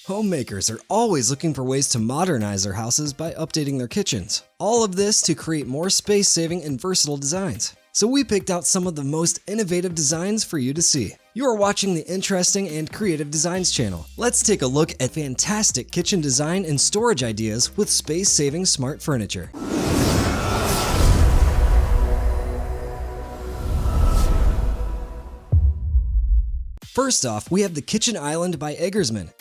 Homemakers are always looking for ways to modernize their houses by updating their kitchens. All of this to create more space-saving and versatile designs. So we picked out some of the most innovative designs for you to see. You are watching the Interesting and Creative Designs channel. Let's take a look at fantastic kitchen design and storage ideas with space-saving smart furniture. First off, we have the Kitchen Island by Eggersman.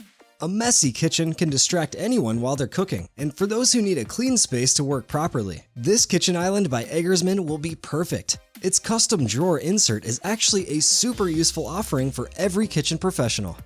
A messy kitchen can distract anyone while they're cooking, and for those who need a clean space to work properly, this Kitchen Island by Eggersman will be perfect. Its custom drawer insert is actually a super useful offering for every kitchen professional.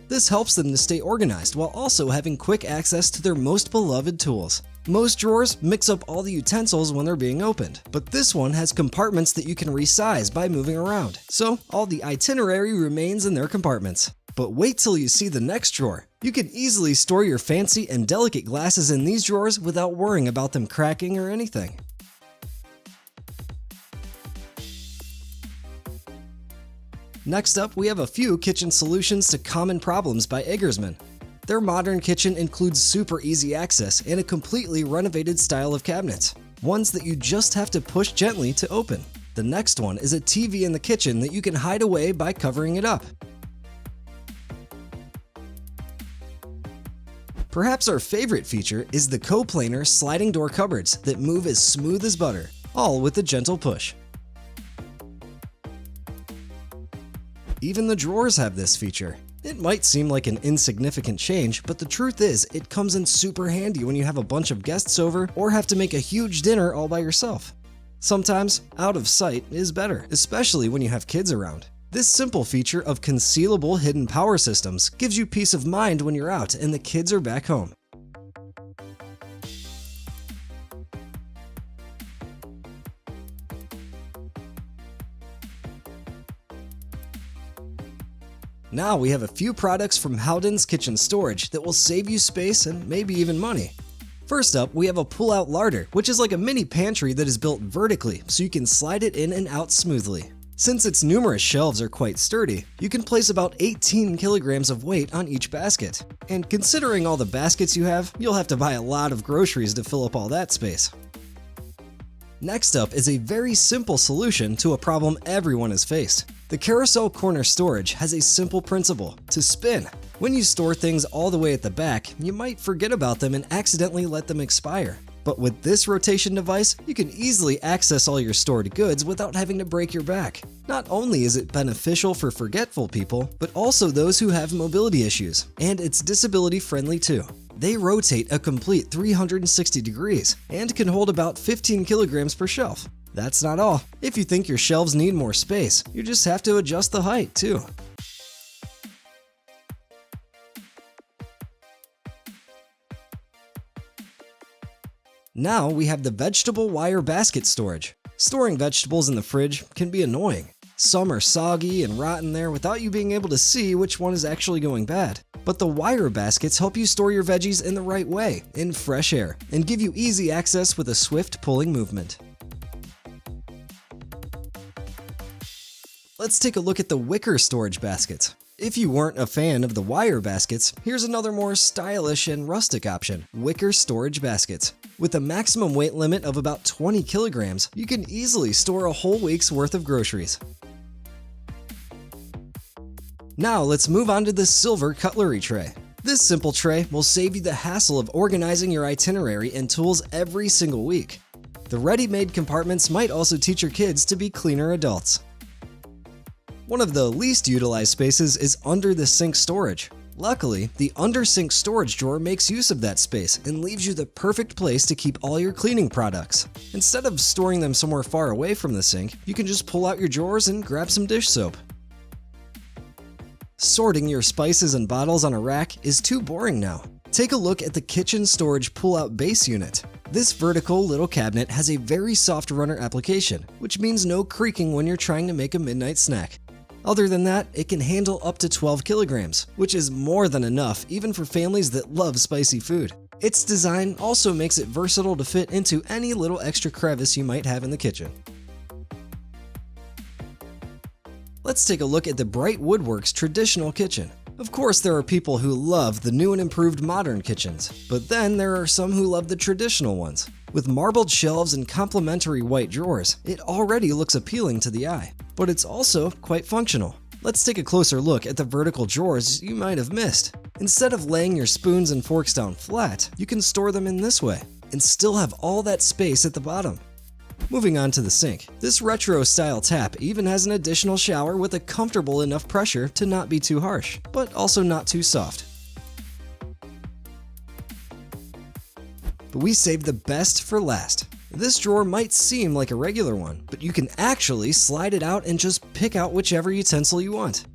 This helps them to stay organized while also having quick access to their most beloved tools. Most drawers mix up all the utensils when they're being opened, but this one has compartments that you can resize by moving around, so all the itinerary remains in their compartments. But wait till you see the next drawer. You can easily store your fancy and delicate glasses in these drawers without worrying about them cracking or anything. Next up, we have a few kitchen solutions to common problems by Eggersman. Their modern kitchen includes super easy access and a completely renovated style of cabinets, ones that you just have to push gently to open. The next one is a TV in the kitchen that you can hide away by covering it up. Perhaps our favorite feature is the coplanar sliding door cupboards that move as smooth as butter, all with a gentle push. Even the drawers have this feature. It might seem like an insignificant change, but the truth is, it comes in super handy when you have a bunch of guests over or have to make a huge dinner all by yourself. Sometimes, out of sight is better, especially when you have kids around. This simple feature of concealable hidden power systems gives you peace of mind when you're out and the kids are back home. Now we have a few products from Howden's Kitchen Storage that will save you space and maybe even money. First up, we have a pull-out larder, which is like a mini pantry that is built vertically so you can slide it in and out smoothly. Since its numerous shelves are quite sturdy, you can place about 18 kilograms of weight on each basket. And considering all the baskets you have, you'll have to buy a lot of groceries to fill up all that space. Next up is a very simple solution to a problem everyone has faced. The Carousel Corner Storage has a simple principle: to spin. When you store things all the way at the back, you might forget about them and accidentally let them expire. But with this rotation device, you can easily access all your stored goods without having to break your back. Not only is it beneficial for forgetful people, but also those who have mobility issues, and it's disability friendly too. They rotate a complete 360 degrees and can hold about 15 kilograms per shelf. That's not all. If you think your shelves need more space, you just have to adjust the height too. Now we have the vegetable wire basket storage. Storing vegetables in the fridge can be annoying. Some are soggy and rotten there without you being able to see which one is actually going bad. But the wire baskets help you store your veggies in the right way, in fresh air, and give you easy access with a swift pulling movement. Let's take a look at the wicker storage baskets. If you weren't a fan of the wire baskets, here's another more stylish and rustic option: wicker storage baskets. With a maximum weight limit of about 20 kilograms, you can easily store a whole week's worth of groceries. Now let's move on to the silver cutlery tray. This simple tray will save you the hassle of organizing your itinerary and tools every single week. The ready-made compartments might also teach your kids to be cleaner adults. One of the least utilized spaces is under the sink storage. Luckily, the under sink storage drawer makes use of that space and leaves you the perfect place to keep all your cleaning products. Instead of storing them somewhere far away from the sink, you can just pull out your drawers and grab some dish soap. Sorting your spices and bottles on a rack is too boring now. Take a look at the kitchen storage pull-out base unit. This vertical little cabinet has a very soft runner application, which means no creaking when you're trying to make a midnight snack. Other than that, it can handle up to 12 kilograms, which is more than enough even for families that love spicy food. Its design also makes it versatile to fit into any little extra crevice you might have in the kitchen. Let's take a look at the Bright Woodworks traditional kitchen. Of course, there are people who love the new and improved modern kitchens, but then there are some who love the traditional ones. With marbled shelves and complementary white drawers, it already looks appealing to the eye, but it's also quite functional. Let's take a closer look at the vertical drawers you might have missed. Instead of laying your spoons and forks down flat, you can store them in this way and still have all that space at the bottom. Moving on to the sink, this retro-style tap even has an additional shower with a comfortable enough pressure to not be too harsh, but also not too soft. But we saved the best for last. This drawer might seem like a regular one, but you can actually slide it out and just pick out whichever utensil you want.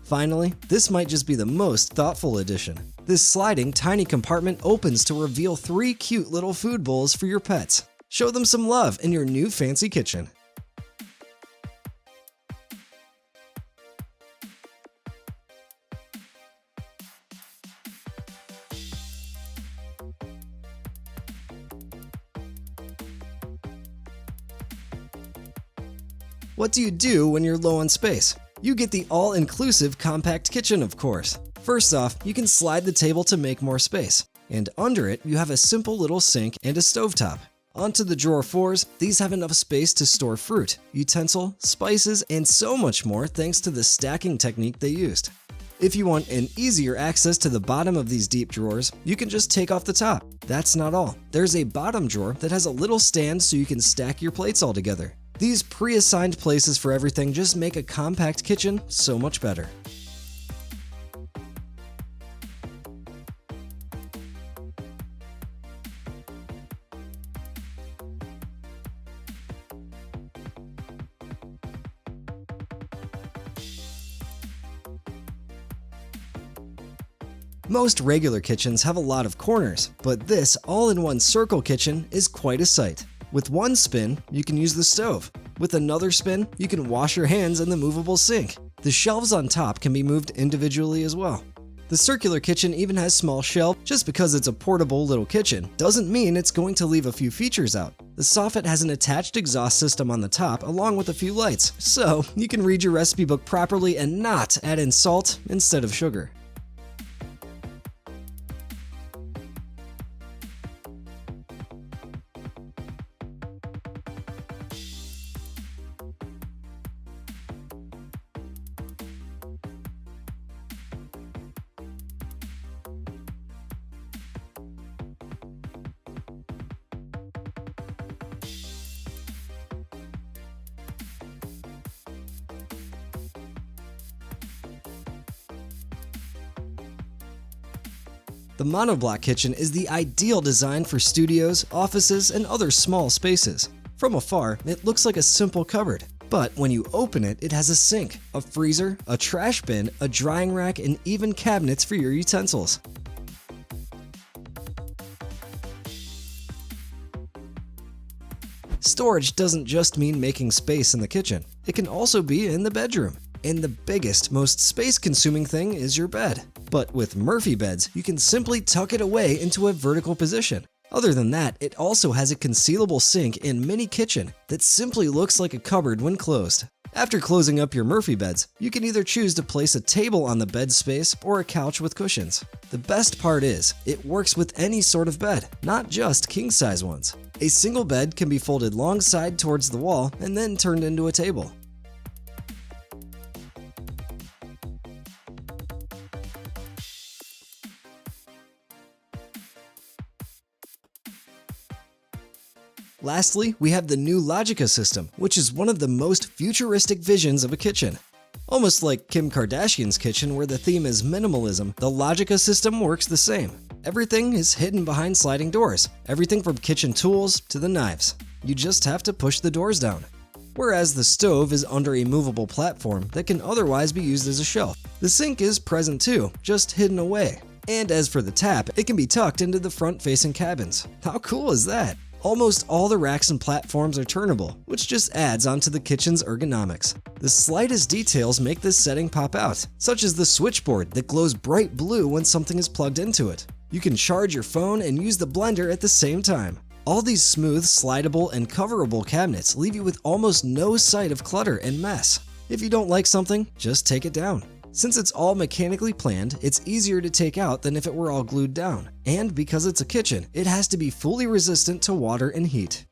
Finally, this might just be the most thoughtful addition. This sliding tiny compartment opens to reveal 3 cute little food bowls for your pets. Show them some love in your new fancy kitchen. What do you do when you're low on space? You get the all-inclusive compact kitchen, of course. First off, you can slide the table to make more space, and under it you have a simple little sink and a stovetop. Onto the drawer 4s, these have enough space to store fruit, utensil, spices, and so much more thanks to the stacking technique they used. If you want an easier access to the bottom of these deep drawers, you can just take off the top. That's not all. There's a bottom drawer that has a little stand so you can stack your plates all together. These pre-assigned places for everything just make a compact kitchen so much better. Most regular kitchens have a lot of corners, but this all-in-one circle kitchen is quite a sight. With one spin, you can use the stove. With another spin, you can wash your hands in the movable sink. The shelves on top can be moved individually as well. The circular kitchen even has small shelves. Just because it's a portable little kitchen doesn't mean it's going to leave a few features out. The soffit has an attached exhaust system on the top along with a few lights, so you can read your recipe book properly and not add in salt instead of sugar. The monoblock kitchen is the ideal design for studios, offices, and other small spaces. From afar, it looks like a simple cupboard, but when you open it, it has a sink, a freezer, a trash bin, a drying rack, and even cabinets for your utensils. Storage doesn't just mean making space in the kitchen. It can also be in the bedroom. And the biggest, most space-consuming thing is your bed. But with Murphy beds, you can simply tuck it away into a vertical position. Other than that, it also has a concealable sink and mini kitchen that simply looks like a cupboard when closed. After closing up your Murphy beds, you can either choose to place a table on the bed space or a couch with cushions. The best part is, it works with any sort of bed, not just king-size ones. A single bed can be folded long side towards the wall and then turned into a table. Lastly, we have the new Logica system, which is one of the most futuristic visions of a kitchen. Almost like Kim Kardashian's kitchen where the theme is minimalism, the Logica system works the same. Everything is hidden behind sliding doors, everything from kitchen tools to the knives. You just have to push the doors down. Whereas the stove is under a movable platform that can otherwise be used as a shelf. The sink is present too, just hidden away. And as for the tap, it can be tucked into the front-facing cabins. How cool is that? Almost all the racks and platforms are turnable, which just adds onto the kitchen's ergonomics. The slightest details make this setting pop out, such as the switchboard that glows bright blue when something is plugged into it. You can charge your phone and use the blender at the same time. All these smooth, slidable, and coverable cabinets leave you with almost no sight of clutter and mess. If you don't like something, just take it down. Since it's all mechanically planned, it's easier to take out than if it were all glued down. And because it's a kitchen, it has to be fully resistant to water and heat.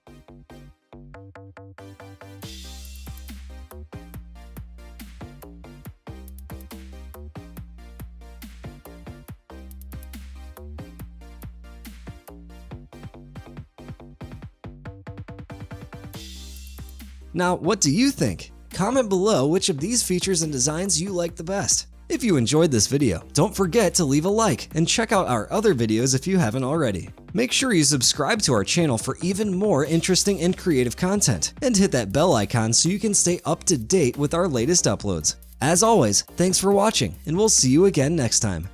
Now, what do you think? Comment below which of these features and designs you like the best. If you enjoyed this video, don't forget to leave a like and check out our other videos if you haven't already. Make sure you subscribe to our channel for even more interesting and creative content, and hit that bell icon so you can stay up to date with our latest uploads. As always, thanks for watching, and we'll see you again next time.